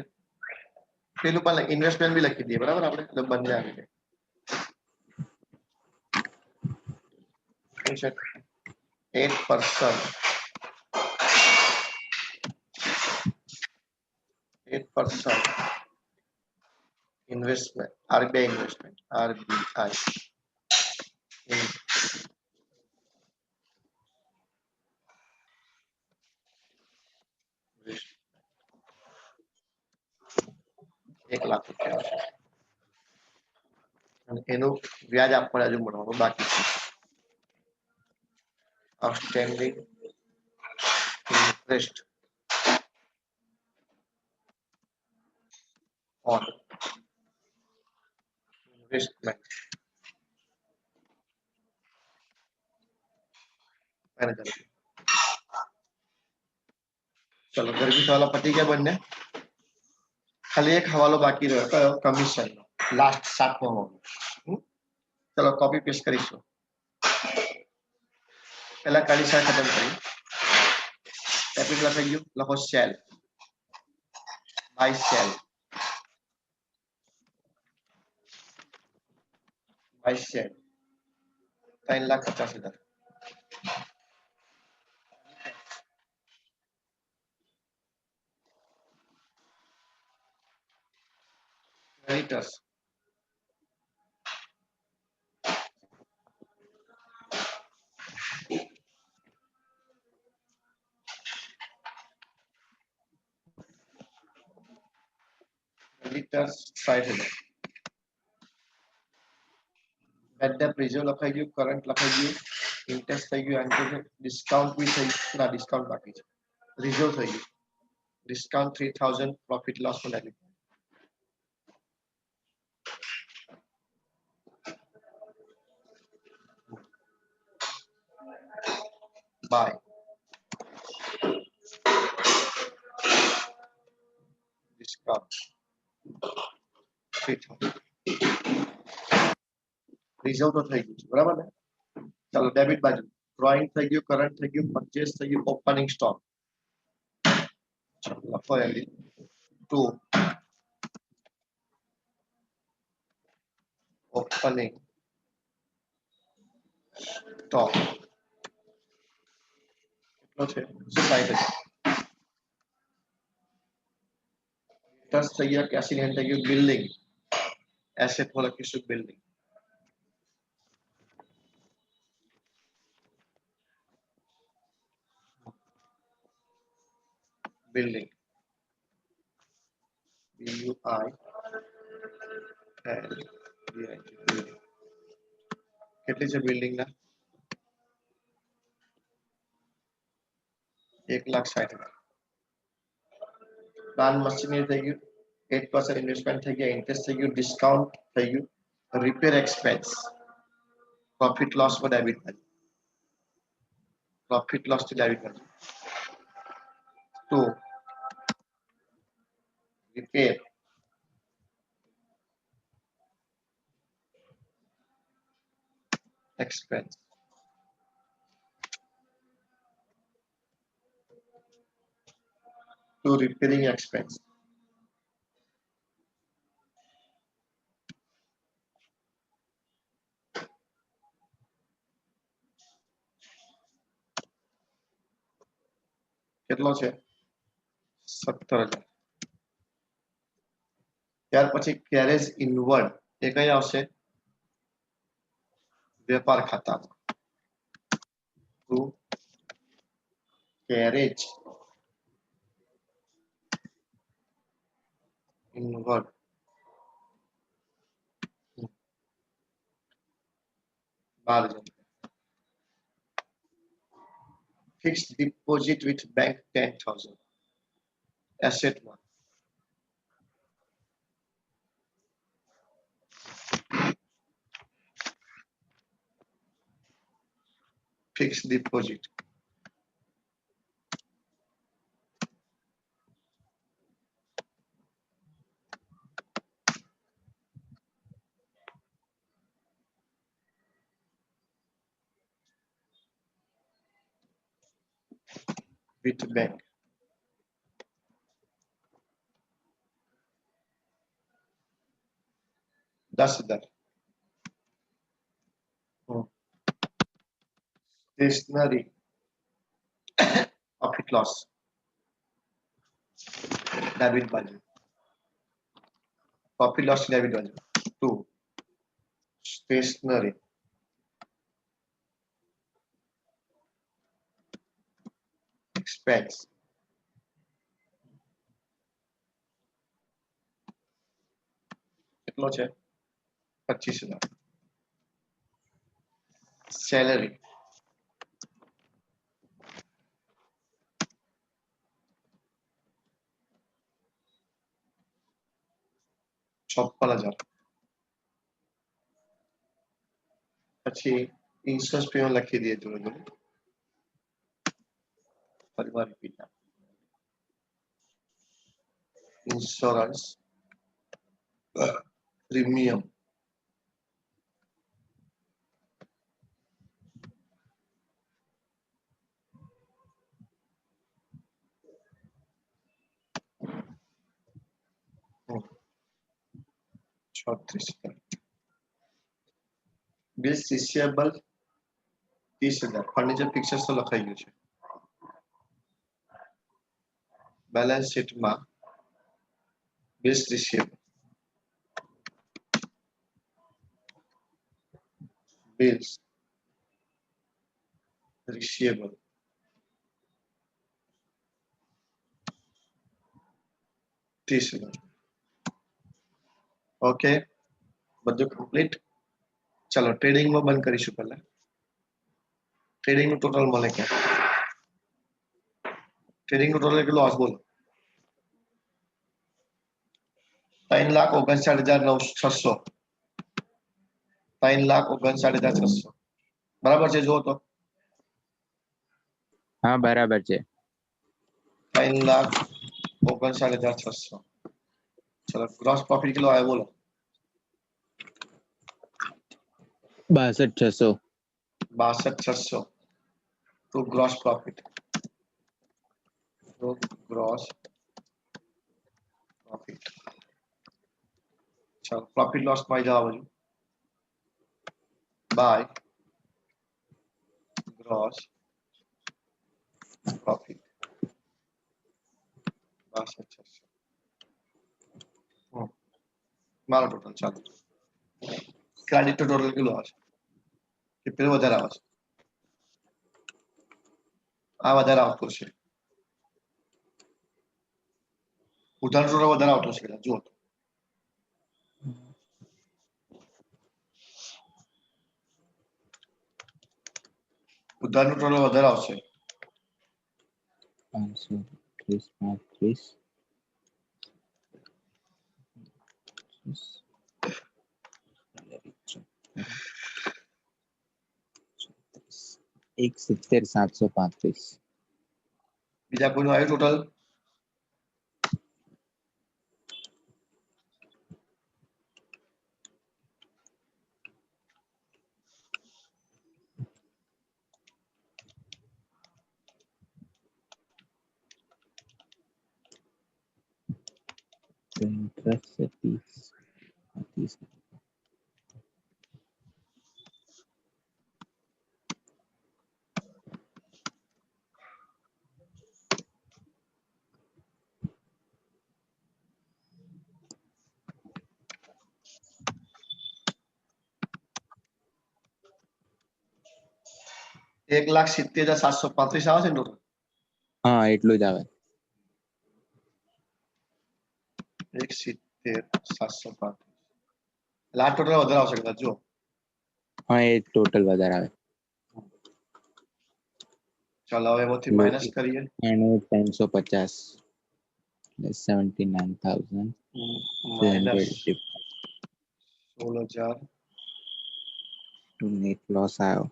પેલું પણ ઇન્વેસ્ટમેન્ટ બી લખી દઈએ બરાબર આપણે એટલે બંને આવી જાય 8% investment RBI investment RBI એક લાખ રૂપિયા છે અને એનું વ્યાજ આપણે હજુ મળવાનું બાકી છે outstanding interest on investment चलो गरबी वाला पति क्या बनने खाली एक हवालो बाकी रहे कमीशन लास्ट 7 चलो कॉपी पेस्ट करीशु पहला काली साइड खत्म करी कैपिटल लखाई गયું લખો cell by cell by cell 3,50,000 creditors creditors 60,000 bad debt reserve લખાઈ ગયું કરંટ લખાઈ ગયું ઇન્ટરેસ્ટ થઈ ગયું અને ડિસ્કાઉન્ટ બી થઈ ના ડિસ્કાઉન્ટ બાકી છે રિઝર્વ થઈ ગયું ડિસ્કાઉન્ટ 3,000 પ્રોફિટ લોસ પર લાગી બાય ડિસ્કાઉન્ટ 3,000 રિઝર્વ તો થઈ ગયું છે બરાબર ને ચાલો ડેબિટ બાજુ ડ્રોઈંગ થઈ ગયું કરંટ થઈ ગયું પરચેસ થઈ ગયું ઓપનિંગ સ્ટોક લખો એલી 2 opening stock કેટલો છે 60,000 10 થઈ ગયા 81 થઈ ગયું બિલ્ડિંગ એસેટ માં લખીશું બિલ્ડિંગ building building કેટલી છે બિલ્ડિંગ ના 1,60,000 પ્લાન મશીનરી થઈ ગયું 8% ઇન્વેસ્ટમેન્ટ થઈ ગયા ઇન્ટરેસ્ટ થઈ ગયું ડિસ્કાઉન્ટ થઈ ગયું રિપેર એક્સપેન્સ પ્રોફિટ લોસ માં ડેબિટ બાજુ પ્રોફિટ લોસ થી ડેબિટ બાજુ તો repair expense to repairing expense કેટલો છે 17,000 ત્યાર પછી કેરેજ ઇનવર્ડ એ કઈ આવશે વેપાર ખાતામાં to carriage inward fixed deposit with bank 10,000 asset માં fixed deposit with bank $10,000 stationery profit loss debit બાજુ profit loss debit બાજુ 2 stationery expense કેટલો છે 25,000 salary $56,000 પછી ઇન્સ્યોરન્સ પ્રીમિયમ લખી દઈએ જોડે ફરીવાર repeat insurance premium bills receivable 30,000 furniture fixtures તો લખાઈ ગયું છે બેલેન્સ શીટમાં bills receivable bills receivable okay બધું કમ્પ્લીટ ચલો ટ્રેડિંગ માં બંધ કરીશું પહેલા ટ્રેડિંગ નું ટોટલ મળે કે ટ્રેડિંગ નું ટોટલ કેટલું આવશે બોલો 3,59,600 3,59,600 બરાબર છે જો તો હા બરાબર છે 3,59,600 ચલો ગ્રોસ પ્રોફિટ કેટલો આવ્યો બોલો 62,600 62,600 to gross profit to gross profit ચલો પ્રોફિટ લોસ માં જવા બાજુ by gross profit 62,600 મારો ટોટલ ચાલુ ક્રેડિટ ટોટલ કેટલું આવશે કે પેલું વધારે આવશે આ વધારે આવતું છે ઉધાર ટોટલ વધારે આવતું છે જુઓ ઉધારનું ટોટલ વધારે આવશે 530 35 170,735. બીજા કોઈનું આવ્યું ટોટલ? Interest છે 30. એક લાખ 70,735 આવે છે ને ટોટલ? હા એટલું જ આવે. 170,735 એટલે આ ટોટલ વધારે આવશે કદાચ. જો હા એ ટોટલ વધારે આવે. ચાલો હવે એમાંથી માઇનસ કરીએ. એનું 350 79,250. માઇનસ 16,000 to net loss આવ્યો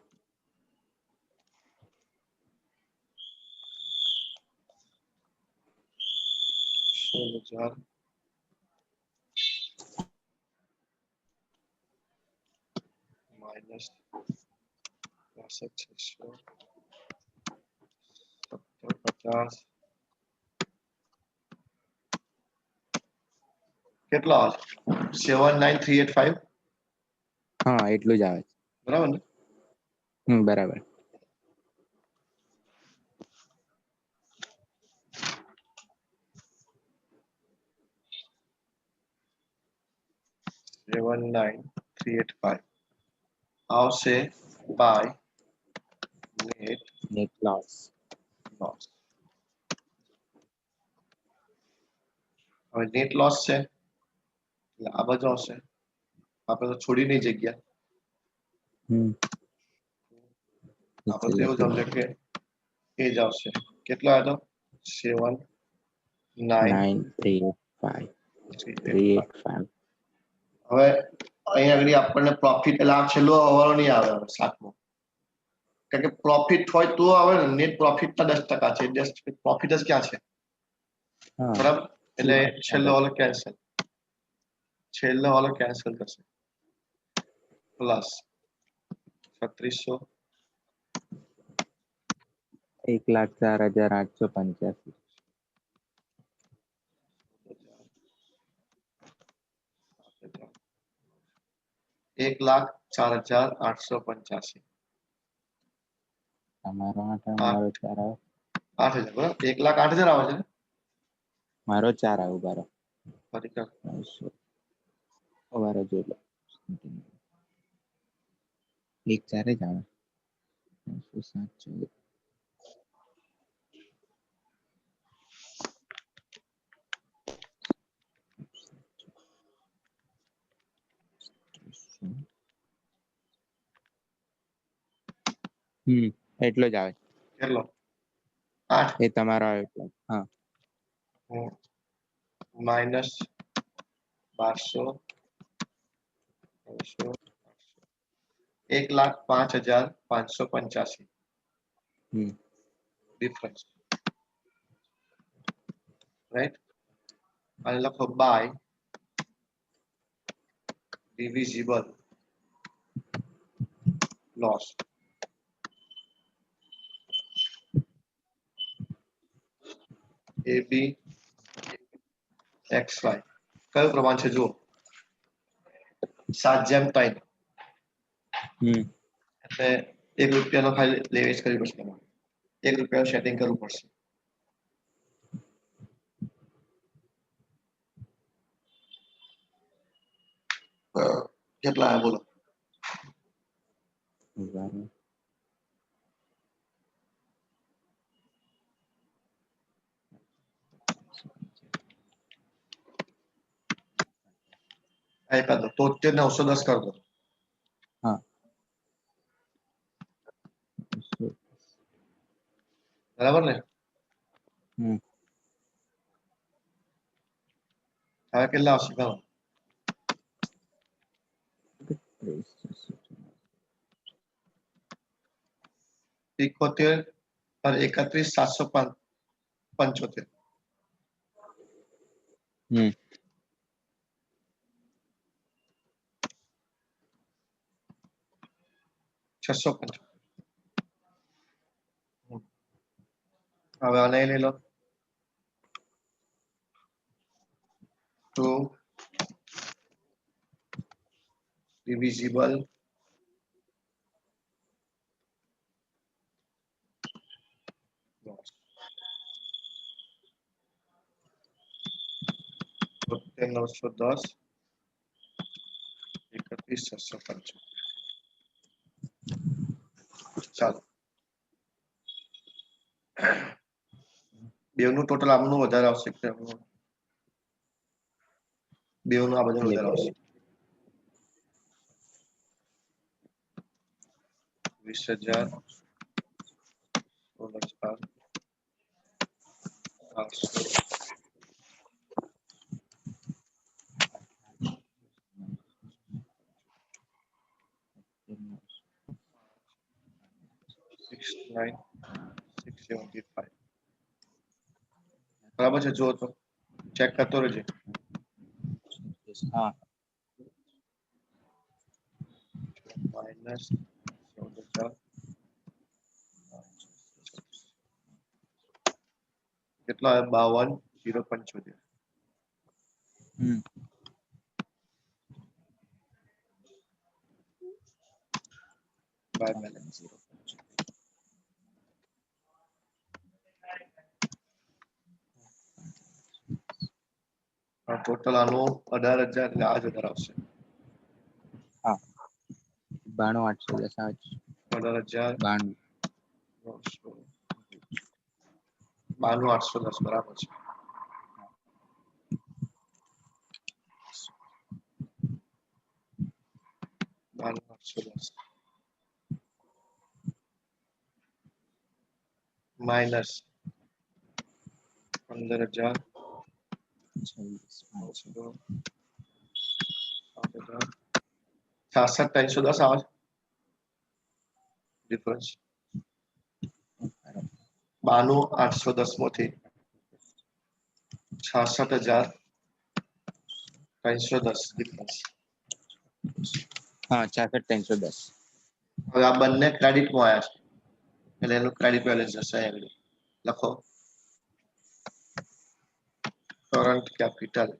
16,000 માઇનસ 62,600 17,50 કેટલો આવે? 79,385 હા એટલું જ આવે. બરાબર ને? બરાબર. Seven nine three eight five આવશે બાય net loss. લોસ. હવે નેટ લોસ છે એટલે આ બાજુ આવશે. આપણે તો છોડી નહીં જગ્યા. આપણે તો એવું સમજે કે એ જ આવશે. કેટલો આવ્યો? 7,9,385. હવે અહીંયા આગળ આપણને પ્રોફિટ એટલે આ છેલ્લો હવાલો નહીં આવે હવે સાતમો. કારણ કે પ્રોફિટ હોય તો આવે ને. નેટ પ્રોફિટ ના 10% છે. 10 પ્રોફિટ જ ક્યાં છે? બરાબર. એટલે છેલ્લો વાળો કેન્સલ. છેલ્લો વાળો કેન્સલ થશે. પ્લસ 3600 1,04,885. 1,04,885. તમારો 8 મારો 4 આવે. 8,000 બરાબર. 1,08,000 આવે છે ને? મારો 4 આવે. બારો ફરી કર. બારો જોઈ લો. 1,4 જ આવે. 714. એટલો જ આવે. કેટલો? 8. એ તમારો આવે એટલો. હા માઇનસ 1200 1,05,585 ડિફરન્સ. રાઈટ. અને લખો by divisible loss. AB XY કયું પ્રમાણ છે જુઓ? 7:3. એટલે 1 રૂપિયાનો ખાલી લેવેચ કરવી પડશે. 1 રૂપિયાનું સેટિંગ કરવું પડશે. કેટલા બોલો? આપ્યા તો 73,910 કર દો. હા બરાબર ને? હવે કેટલા આવશે? કરો. 71 और 31 775 675 હવે આને લઈ લો 2 divisible loss 910 31 775 ચાલો બેવનું ટોટલ આમનું વધારે આવશે કે બેવનું આ બધું વધારે આવશે 20,000 16,000 800 69 675 બરાબર છે જો તો ચેક કરતો રહેજે હા માઇનસ 14,000 કેટલા આવે 52,075 બાય બેલેન્સ ટોટલ આનું 18,000 એટલે આ જ વધારે આવશે હા 92,810 18,000 92,810 બરાબર છે માઇનસ 15,000 66,310 આવે ડિફરન્સ 92,810 માંથી 66,310 ડિફરન્સ હા 66,310 હવે આ બંને ક્રેડિટમાં આવ્યા છે એટલે એનું ક્રેડિટ બેલેન્સ હશે આગળ લખો current capital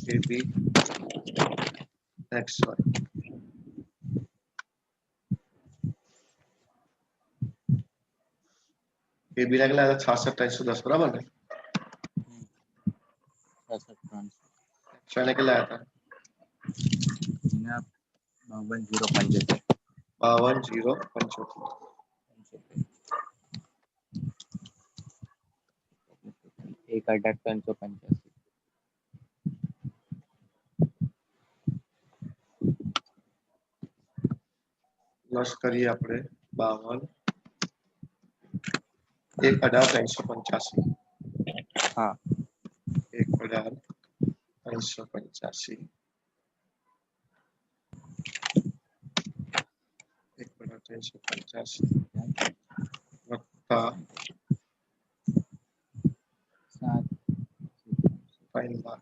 AB XY AB ના કેટલા 66,310 બરાબર ને XY ના કેટલા હતા 52,075 52,075 18,385 પ્લસ કરીએ આપણે 52 18,385 હા 18,385 18,385 વત્તા 5 લાખ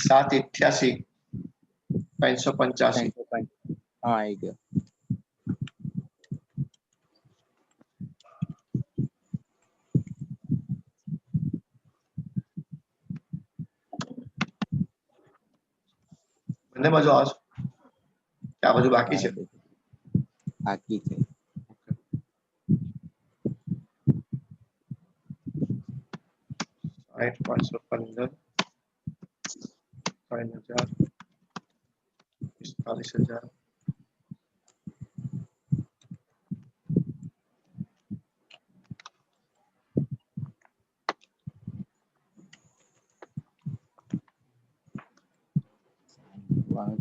7,88,385 હા આવી ગયો બંને બાજુ આવે છે આ બાજુ બાકી છે બાકી છે 60,515 3,000 45,000 Wow.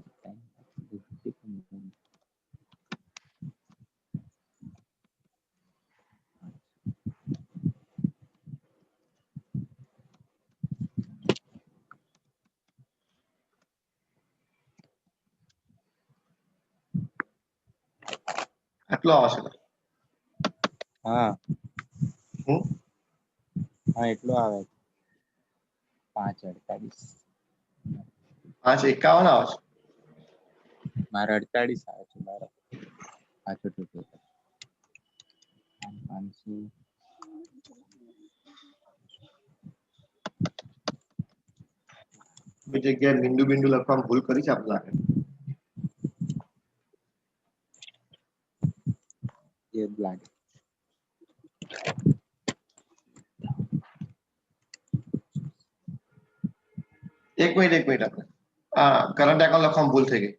કેટલો આવશે હા હું હા એટલો આવે 5:48 5:51 આવશે મારે 48 આવે છે મારે પાછો ટોટલ 500 કોઈ જગ્યાએ બિંદુ બિંદુ લખવામાં ભૂલ કરી છે આપણે લાગે એ જ લાગે એક મિનિટ આપણે કરંટ એકાઉન્ટ લખવામાં ભૂલ થઈ ગઈ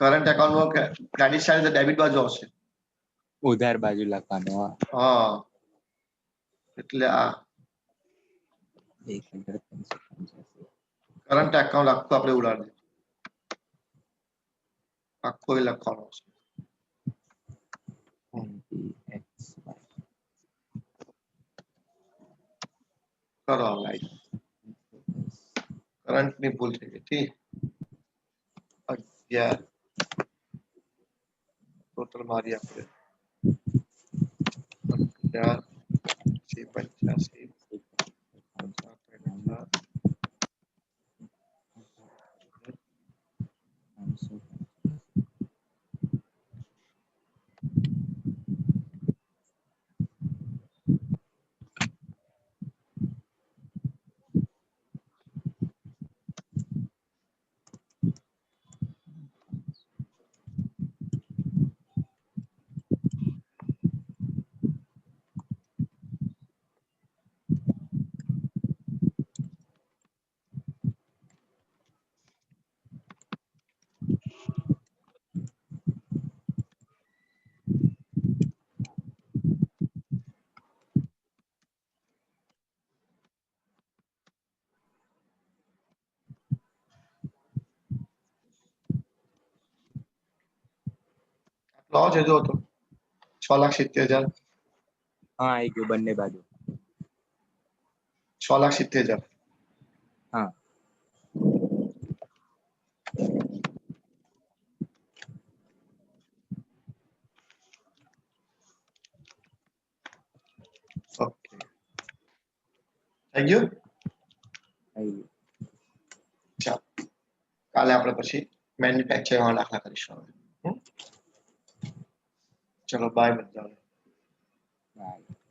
કરંટ એકાઉન્ટમાં ક્રેડિટ સાઇડ ડેબિટ બાજુ આવશે ઉધાર બાજુ લખવાનું હા હા એટલે આ 1:385 કરંટ એકાઉન્ટ આખું આપણે ઉડાડી આખું એ લખવાનું આવશે કરો લાઈટ કરંટ ની ભૂલ થઈ ગઈ ઠીક 11 ટોટલ મારી આપણે 85 લાવો છે જો તો 6,70,000 હા આવી ગયું બંને બાજુ 6,70,000 હા ઓકે થઈ ગયું આવી ગયું ચાલો કાલે આપણે પછી મેન્યુફેક્ચરિંગ દાખલા કરીશું ચલો બાય બધા બાય